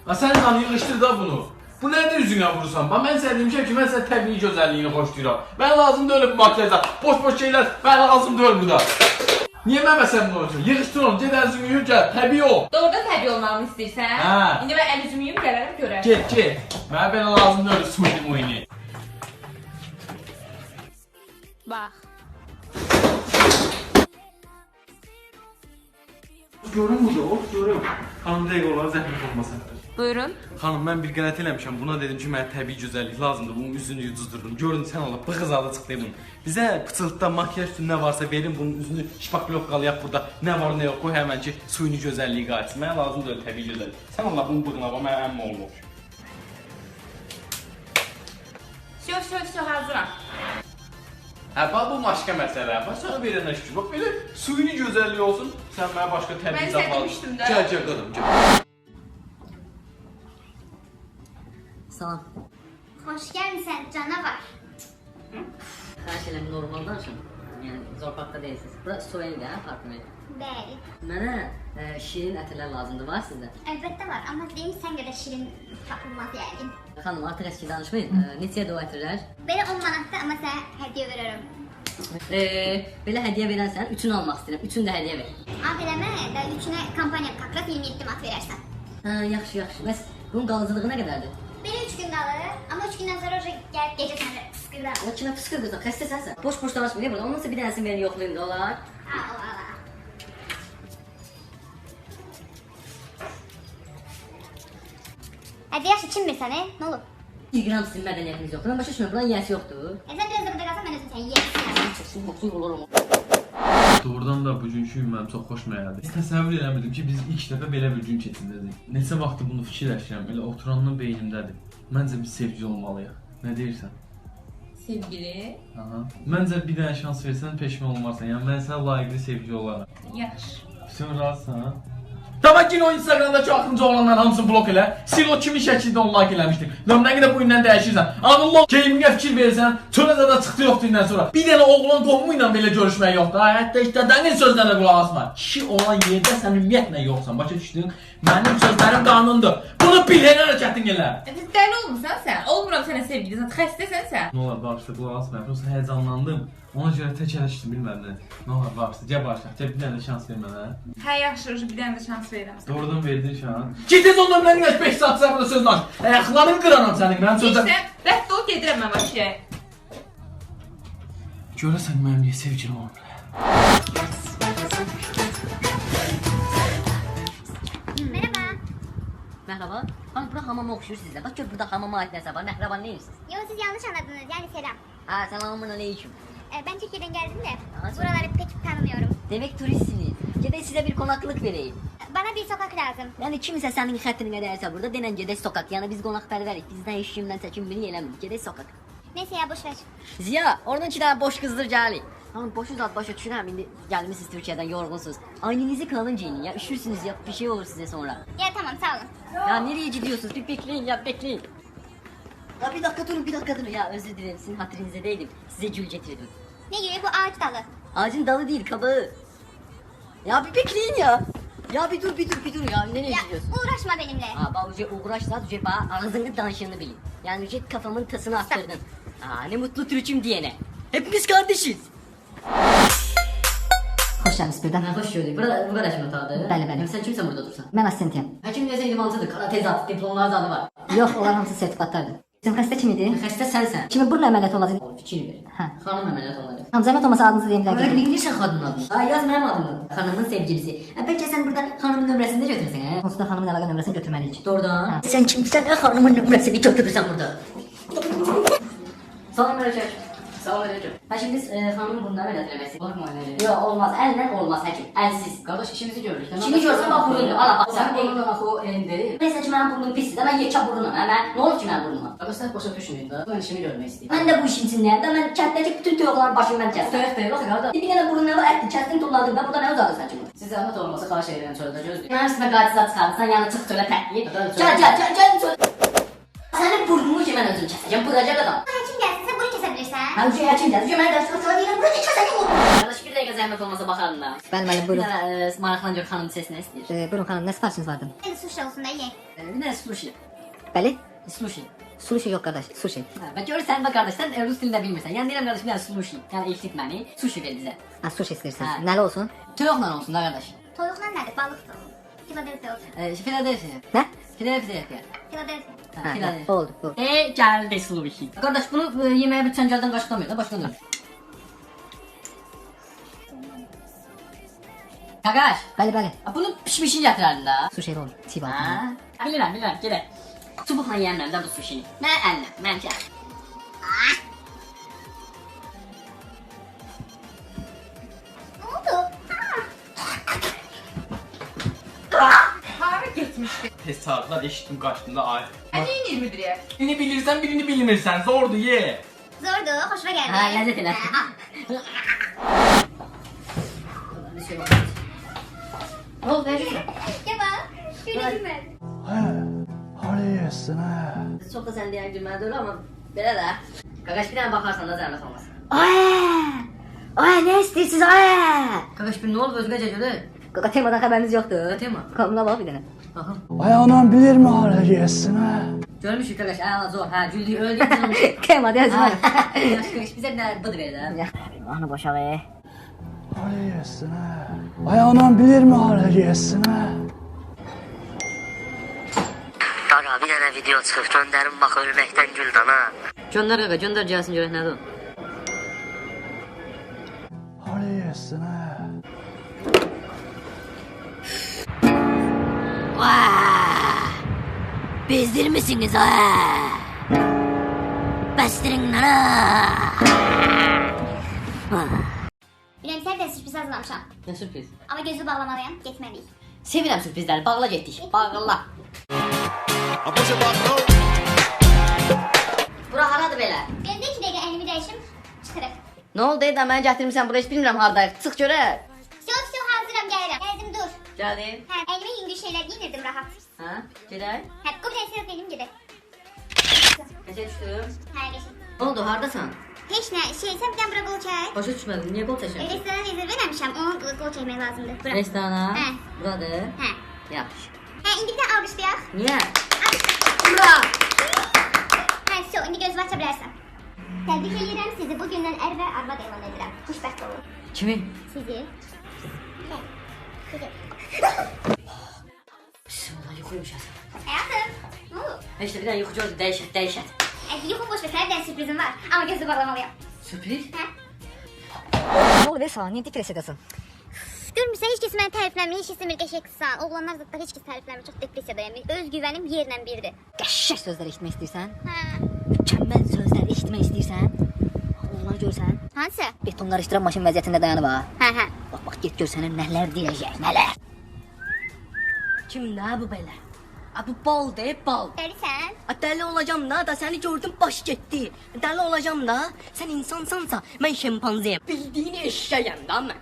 Ha sen lan yığışdır da bunu. Bu nədir üzünə vurursan? Bax mən sənə demişəm ki, mən sənə təbii gözəlliyini xoşlayıram. Mən lazım deyil bu makyajlar, boş şeylər, mən lazım deyil burada. Niyə məməsən bunu olsun? Yığışdır onu, ged əlini yuyur gəl, təbii ol. Doğrudan təbii olmağını istəyirsən? Hə. İndi mən əl üzümü yuyum, gələrəm görərəm. Get. Mənə belə lazım deyil suyunu muyunu. Bax. Görün budur, görün. Xanım dəqiq olar, zəhmət olmasın. Buyurun. Xanım, mən bir qələt eləmişəm. Buna dedim ki, mənə təbii gözəllik lazımdır. Bunun üzünü yuduzdurdum. Görün sən Allah, bığızalı çıxdı bunun. Bizə pıçılıqda makyaj üstü nə varsa verin, bunun üzünü şpaklovqalayaq burada. Nə var, nə yox, qoy həmən ki, suyunu gözəlliyi qayıtsın. Mənə lazımdır təbii gözəllik. Sən Allah, bunun bığına bax, mənə əmmə olmuş. Şöv, hazıram. Hə, bax bu başqa məsələ. Bax sonra verənə şükür. Bax belə suyunu gözəlliyi olsun. Sən mənə başqa təbii zat al. Mən demişdim də. Gəl qızım, gəl. Salam. Hoş gelmişsin canavar. Her şeyler normal danışın. Yani Zorpak'ta değilsiniz. Burası Soyel'de ha, apartment. Bəli. Mənə şirin ətirlər lazımdır, var sizdə? Əlbəttə var, amma deyim sən qədər şirin tapılmaz yəqin. Xanım, artıq əski danışmayın. Neçəyə o ətirlər? Belə 10 manatda amma sənə hədiyyə verərəm. Belə hədiyyə verənsən, üçünü almaq istəyirəm. Üçünü də hədiyyə ver. Ad eləmə, də üçünə kampaniya kakraf 27 manat verərsən. Hə, yaxşı. Bəs bunun qalıcılığı nə qədərdir? Belə 3 gün qalır, amma 3 gündən sonra gəlib gecə səni fıskırdar. Ya kimə fıskır qızım, xəstə sənsən. Boş danışma, niyə burada? Ondan sonra bir dənəsini verin, yoxlayın da olar. Ala. Hadi yaxşı, kimdir səni? Nə olub? 1 qram sizin mədəniyyətiniz yoxdur. Mən başa düşmürəm, buranın yiyəsi yoxdur. Sən biraz da burada qalsan, mən özüm səni yeyəcəm. Çoxsun, yoxsun olurum. Doğrudan da bugünkü gün mənim çox xoşuma gəldi. Heç təsəvvür eləmirdim ki, biz ilk dəfə belə bir gün keçirdəcəyik. Neçə vaxtdır bunu fikirləşirəm, elə oturandan beynimdədir. Məncə biz sevgili olmalıyıq. Nə deyirsən? Sevgili. Aha. Məncə bir dənə şans versən peşman olmarsan. Yəni mən sənə layiqli sevgili olaram. Yaxşı. Sən razısan? Tamam ki o Instagramdakı axırıncı olanların hamısını blok elə. Sil o kimi şəkildə onu like eləmişdin. Nömrəni də bu gündən dəyişirsən. Anıllo gamingə fikir verirsən. Çölə də çıxdı yoxdur indən sonra. Bir dənə oğlan qohumu ilə belə görüşmək yoxdur. Hətta işte dənin sözlərinə qulaq asma. Kişi olan yerdə sən ümumiyyətlə yoxsan. Başa düşdün? Mənim sözlərim qanundur. Bunu bil, hər hərəkətin elə. Dəli olmursan sən. Olmuram sənə sevgili. Sən xəstəsən sən. Nə olar bağışla, qulaq asma. Yoxsa həyecanlandım. Ona görə tək ələşdim, bilmədim. Nə olar bağışla, gəl bağışla. Gəl bir dənə də şans ver mənə. Hə, yaxşı, bir dənə də şans verirəm sənə. Doğrudan verdin şans. Git tez ondan mən güneş 5 saat sonra sözünü aç. Ayaqlarını qıraram sənin, mənim sözlər. İşte, rədd ol, gedirəm mən Bakıya. Görəsən mənim niyə sevgilim olmur? Merhaba. Merhaba. Bak bura hamama oxşuyur sizə. Bax gör burada hamama aid nəsə var. Məhraban neyirsiniz? Yo, siz yanlış anladınız, yani selam. Ha, selamun aleyküm. Ben Türkiye'den geldim de Aa, buraları pek tanımıyorum. Demek turistsiniz. Gedək sizə bir qonaqlıq vereyim. Bana bir sokak lazım. Yəni kimsə sənin xətrinə dəyərsə burada denən gedək sokak. Yəni biz qonaqpərvərik. Bizdən heç kimdən çəkinmirik, eləmirik. Gedək sokak. Neyse ya, boş ver. Ziya, oradan 2 dənə boş qızdır gəlir. Hanım boşu zat başa düşürəm, indi gəlmisiniz Türkiyədən, yorğunsunuz. Ayninizi kalın giyinin ya, üşürsünüz ya, bir şey olur size sonra. Ya tamam, sağ olun. Ya nereye gidiyorsunuz? Bir bekleyin ya, bekleyin. Ya bir dakika durun ya, özür dilerim, sizin hatırınıza değilim. Size gül getirdim. Ne gibi bu ağaç dalı? Ağacın dalı değil, kabağı. Ya bir bekleyin ya. Ya bir dur ya, nereye Ya gidiyorsun? uğraşma benimle. Ha, bak Uce uğraşsa Uce bana ağzını danışını bilin. Yani Uce kafamın tasını attırdın. Aa, ne mutlu Türk'üm diyene. Hepimiz kardeşiz. Hoş geldiniz birden. Ha, hoş gördük. Bu kadar şimdi otaqdır. Bəli. Sen kimsən burada dursan? Mən assistentiyəm. Həkim necə idmançıdır? Tezat, diplomlar zadı var. Yox, onlar hamısı sertifikatlardır. Sizin xəstə kim idi? Xəstə sənsən. Kimi burun əməliyyatı olacaq? Fikir ver. Hə. Xanım əməliyyat olacaq. Tamam, zəhmət olmasa adınızı deyin Öyle biləqin. bilirsən xanımın adını. Ha, yaz mənim adımı. Xanımın sevgilisi. Bəlkə sən burada xanımın nömrəsini də götürsən, hə? Onsuz da xanımın əlaqə nömrəsini götürməliyik. Doğrudan. Ha. Sen kimsən? Xanımın nömrəsini götürürsən burada. Salam aleyküm. Salam aleyküm. Ha şimdi biz xanımın burnunu əməliyyat eləməsi. Var mı öyle? Yok, olmaz. Əllə olmaz həkim. Əlsiz. Qardaş, işimizi görürük. İşini görsən bax burundur. Ala bax. Sən burnundan axı o elindi. Neyse ki mənim burnum pisdir də, mən yekə burnum. Mən nə olur ki mənim burnuma? Qardaş, sən başa düşməyib də. Ben işimi görmək istəyirəm. Mən də bu işin içindəyəm də, mən kənddəki bütün tüyoqların başını mən kəsdim. Deyək, bax qardaş. Bir dənə burnuna var, ətdi, kəsdim, tulladım da, burada nə uzadırsan ki bu? Siz zəhmət olmasa xahiş edirəm çöldə gözləyin. Mənim üstümə qadisat çıxardırsan, yəni çıx çölə təkliyib. Gəl, Gəl çölə. Sənin burnunu ki mən özüm kəsəcəm, budacaq adam. Bana kim gelsin, sen bunu kesebilirsen. Həm şey açın gəl. Mən dərs sonra deyirəm, bura keçəsən yox. Qardaş bir dəqiqə zəhmət olmasa baxarım da. Bəli, bəli, Bir buyurun. dənə maraqlanacaq xanım sesini istəyir. Buyurun xanım, nə sifarişiniz vardı? Hadi sushi olsun da ye. Bir dənə sushi. Bəli? Sushi. Sushi yox qardaş, sushi. Ha, ben görürsən bak kardeş sen rus dilini de bilmirsən. Yani deyirəm qardaş bir dənə sushi. Yəni eşit məni. Sushi ver bizə. Ha, sushi istəyirsiniz. Ha. Nəli olsun? Toyuqla olsun da qardaş. Toyuqla nədir? Balıqdır. Philadelphia olsun. Philadelphia. Nə? Philadelphia. Philadelphia. Ha, Ha, Philadelphia. oldu, bu. Geldi sushi. Kardeş bunu yeməyə bir çəngəldən qaşıqlamıyor da başqa dönür. Qardaş. Bəli, bəli. Bunu pişmişini gətirərdin da. Sushi olur. Çiğ balık. Ha? Bilirəm, gedək. Çubuqla yeyəməm də bu sushini. Mən əllə, mən kəs. Ne oldu? Hara getmişdi? Tez çağırdılar eşitdim kaçtığında ay. Neyin müdüriyet? Birini bilirsen birini bilmirsen zordu ye. Zordu, hoşuma geldi. Ha, ləzzət elə. Ne oldu, ne diyorsun? Ya bak, şöyle ben. Çok da sen diyen gülmez öyle ama böyle de. Kakaş bir tane bakarsan da zahmet olmaz. Ay, nə istəyirsiniz? Ay! Kakaş bir ne oldu özgece göre? Qaqa temadan xəbəriniz yoxdur. Tema. Kanuna bax bir dənə. Bakın. Ay anam bilir mi hala yesin ha? Görmüşük kakaş ayağına zor. Ha güldüğü öldüğü için olmuş. Qiyamət yazma. Kakaş bize bir bıdı ver de. Ana boşa be. Hala yesin ha? Ay anam bilir mi hala yesin ha? Qaqa bir tane video çıxıb göndərim bax ölməkdən güldən ha. Göndər qaqa göndər gəlsin görək nədir o. Hala yesin ha? Bezdir misiniz ha? Bəstirin nana. Bilmem sen de sürpriz hazırlamışam. Ne sürpriz? Ama gözü bağlamalıyım, gitmeliyiz. Sevirəm sürprizləri. Bağla getdik. Bağla. Bura haradır belə? Ben de 2 dakika elimi değişim, çıkarıp. Ne oldu Eda? Mən gətirmişəm buraya heç bilmirəm haradayıq. Çıx görək. Все, hazırım, gelirim. Geldim, dur. Gəldim. Ha, elime yüngül şeyler giydirdim rahat. Ha? Gedək. Ha, komple sırf elim gidelim. Necə düşdüm? Ha, geçin. Ne oldu? Hardasan? Hiç ne, sen bir tane bura kol çek. Başa düşmədim. Niyə qol çəkirsən? Restorana rezerv eləmişəm, onu kol çəkmək lazımdır. Bura. Restorana. Hə. Buradır. Ha. Yaxşı. Ha, indi bir tane alqışlayaq. Niyə? Bura. Ha, indi gözünü aça bilərsən. Təbrik edirəm sizi, bugündən ər və arvad elan edirəm. Xoşbəxt olun. Kimi? Sizi. Sizi. Bismillah yuxuymuş əsən. Həyatım, ne oldu? İşte bir dənə yuxu gördü. Dəhşət. Yuxu boş ver, sənə bir dənə sürprizim var. Amma gözü bağlamalıyam. Sürpriz? Hə? Nə oldu Vesa? Niyə dikres edirsən? Görmürsən, heç kəs məni tərifləmir, heç kəs demir qəşəngsən. Oğlanlar zətdə heç kəs tərifləmir, çox depressiyadayım. Özgüvənim yerlə birdir. Qəşəng sözlər eşitmək istəyirsən? Hə. Mükəmməl sözlər eşitmək istəyirsən? Oğlan görsən? Hansı? Betonlar iştirak maşın vəziyyətində dayanıb ha. Hə. Bax, get gör sənə nələr deyəcək, nələr. Kimdə bu belə? Bu bal de, bal. Dəlisən? Dəli olacağım da səni gördüm baş getdi. Dəli olacağım da, sən insansansa mən şempanzeyəm. Bildiyin eşşəyəm da mən.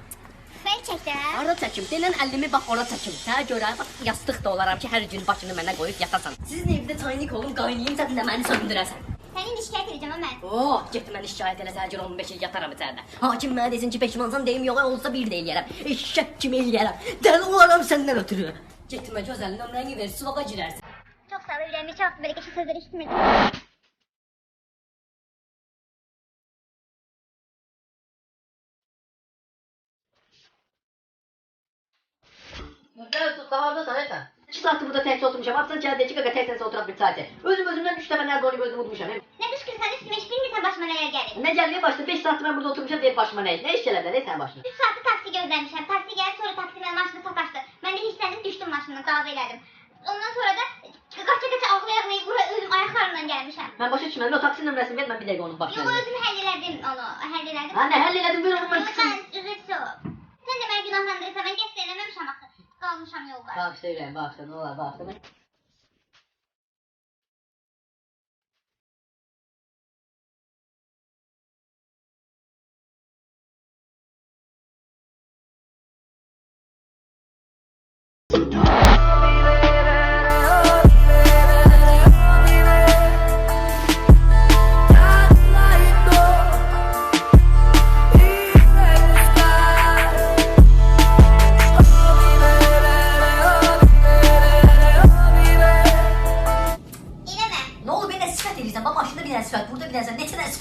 Məni çək də. Ara çəkim, denən əlimi bax ora çəkim. Sənə görə bax yastıq da olaram ki, hər gün başını mənə qoyub yatasan. Sizin evdə çaynik olum, qaynayım, sən də məni söndürəsən. Səni indi şikayət edəcəm mən. Oh, get məni şikayət eləsə hər gün 15 il yataram içəridə. Hakim mənə desin ki, peşmansan deyim, yox olsa bir də eləyərəm. Eşşək kimi eləyərəm. Dəli olaram səndən ötürü. Getmə gözəl nömrəni ver, sulağa girərsən. Çox sağ ol, ürəyimdə çox belə qəşəng sözlər eşitmirdim. Gel tut daha hardasan Esen. 2 saattir burada təkcə oturmuşam. Hapsan gəldi 2 dəqiqə tək sənsə oturaq bir saatə. Özümdən 3 dəfə nerede onu gözümü unutmuşam. Nə qışqırsan üstümə, heç bilmirsən başıma nələr gəlir. Ne gəldiyi başda 5 saattir ben burada oturmuşam deyib başıma nə iş? Nə iş gələdilər ey sənin başına? 3 saatdir taksi gözləmişəm. Taksi gəlib, sonra taksi mənə maşını sataşdı. Mən də hirsləndim, düşdüm maşından, qazı elədim. Ondan sonra da qaça-qaça ağlaya-ağlaya bura özüm ayaqlarımla gəlmişəm. Ben başa düşmədim. O taksi nömrəsini ver ben bir dəqiqə onun başına. Yox, özüm həll elədim onu, həll elədim. Ha ne həll elədim ver onu ben Yox, çıxsın. mən üzrsə o. Sən də məni günahlandırırsan, mən qəsd eləməmişəm axı. Qalmışam yolda. Bağışla ürəyim bağışla ne olar bağışla.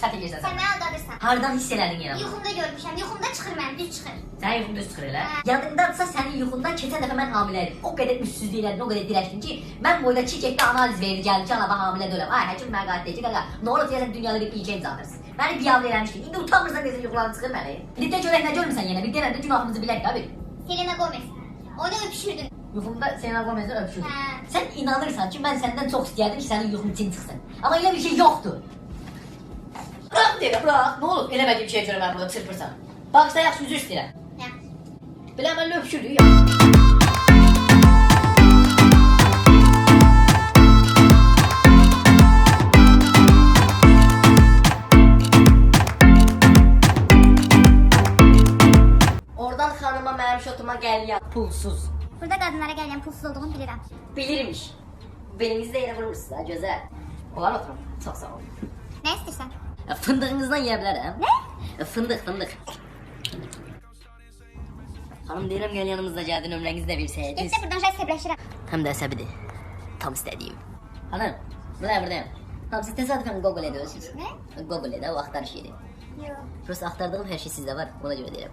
sifət edirsən Sən sən? məni aldadırsan. Hardan hiss elədin yəni? Yuxumda görmüşəm. Yuxumda çıxır mənim, düz çıxır. Sənin yuxun düz çıxır elə. Yadındadırsa sənin yuxundan keçən dəfə mən hamilə idim. O qədər üstsüzlük elədin, o qədər dirəşdin ki, mən boyda çiçəkdə analiz verir, gəldi ki, ana hamile deyiləm. Ay, həkim mənə qayıt deyəcək, qaqa, nə olur deyəsən dünyada bir ilk imzadırsın. Məni biabr eləmişdin. İndi utanmırsan deyəsən yuxuların çıxır məni. Bir də görək nə görmüsən yenə, bir denən də günahımızı bilək də bir. Selena Gomez. Onu öpüşürdün. Yuxumda Selena Gomez'lə öpüşürdüm. Hə. Sən inanırsan ki, mən səndən çox istəyərdim ki, sənin yuxun için çıxsın. Amma elə bir şey yoxdur. Bırak deyirəm, bırak. Nə olub? Eləmədiyi bir şey görə mən burada çırpırsan. Baxsa yaxşı üzr istəyirəm. Hə. Biləm, mənlə öpüşürdük ya. Oradan xanıma mənim şotuma gəliyəm, pulsuz. Burada qadınlara gələn pulsuz olduğunu bilirəm. Bilirmiş. Belinizdə yerə vurmuşsunuz ha, gözəl. Olar oturun, çox sağ olun. Nə istəyirsən? Fındığınızdan yeyə bilərəm. Nə? Fındıq, fındıq. Xanım deyirəm gəl yanımızda gəldi, nömrənizi də versəydiniz. Getsə buradan şey səbləşirəm. Həm də əsəbidir. Tam istədiyim. Xanım, buradayım. Tamam, siz təsadüfən Google ediyorsunuz. Nə? Google eda, o axtarış yeri. Yox. Prosta axtardığım hər şey sizdə var, ona görə deyirəm.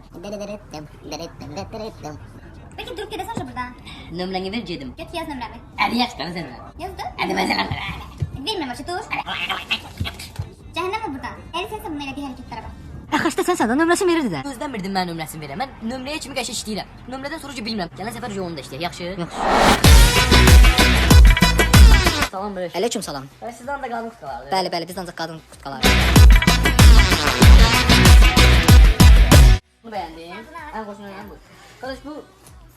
Bəlkə durub gedəsən buradan. Nömrəni ver, gedim. Get yaz nömrəmi. Əli yaxşıdan sənə. Yazdı? Əli mən sənə. Vermirəm açı, dur. Cəhənnəm mi buradan? Əli sənsə bunun elədiyi hərəkətlərə bax. Xaçda sənsən də nömrəsini verirdi də. Gözləmirdim mən nömrəsini verəm. Mən nömrəyə kimi qəşə işləyirəm. Nömrədən sonra ki bilmirəm. Gələn səfər yolunda işləyək, yaxşı? Salam belə. Aleyküm salam. Sizdən də qadın qutqalardı. Bəli, bəli, biz ancaq qadın qutqaları. Bunu bəyəndin? Ən xoşuna gələn bu. Qardaş bu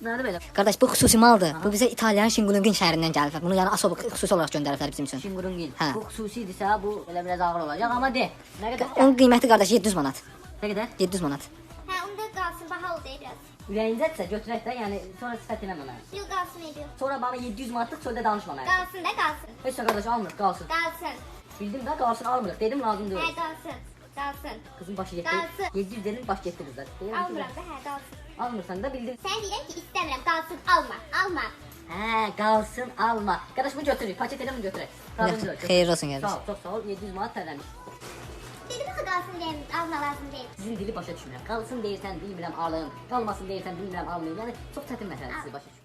nədir belə? Qardaş, bu xüsusi maldır. Bu bizə İtaliyanın Şingulungin şəhərindən gəlib. Bunu yəni asob xüsusi olaraq göndəriblər bizim üçün. Şingurungil. Hə. Bu xüsusidirsə bu elə biraz ağır olacaq, amma de. Nə qədər? Onun qiyməti qardaş 700 manat. Nə qədər? 700 manat. Hə, onda qalsın, baha oldu biraz. Ürəyindədirsə götürək də, yəni sonra sifət eləmə mənə. Yox, qalsın ediyor. Sonra bana 700 manatlıq sözdə danışma mənə. Qalsın da, qalsın. Heç nə qardaş almırıq, qalsın. Qalsın. Bildim də qalsın almırıq. Dedim lazım Hə, deyil. qalsın. Qalsın. Qızın başı getdi. Qalsın. 700 dedim baş getdi qızlar. Deyirəm ki, Almıram da, hə, qalsın. almırsan da bildim. Sən deyirəm ki, istəmirəm, qalsın, alma, alma. Hə, qalsın alma. Qardaş bunu götürürük. Paket elə bunu götürək. Qalsın götür. Xeyir olsun Sağ qardaş. ol, çox sağ ol. 700 manat tərləmiş. Dedim axı qalsın deyəm, alma lazım deyil. Sizin dili başa düşmürəm. Qalsın deyirsən bilmirəm alın. Qalmasın deyirsən bilmirəm almayın. Yəni çox çətin məsələdir sizi başa düşmürəm.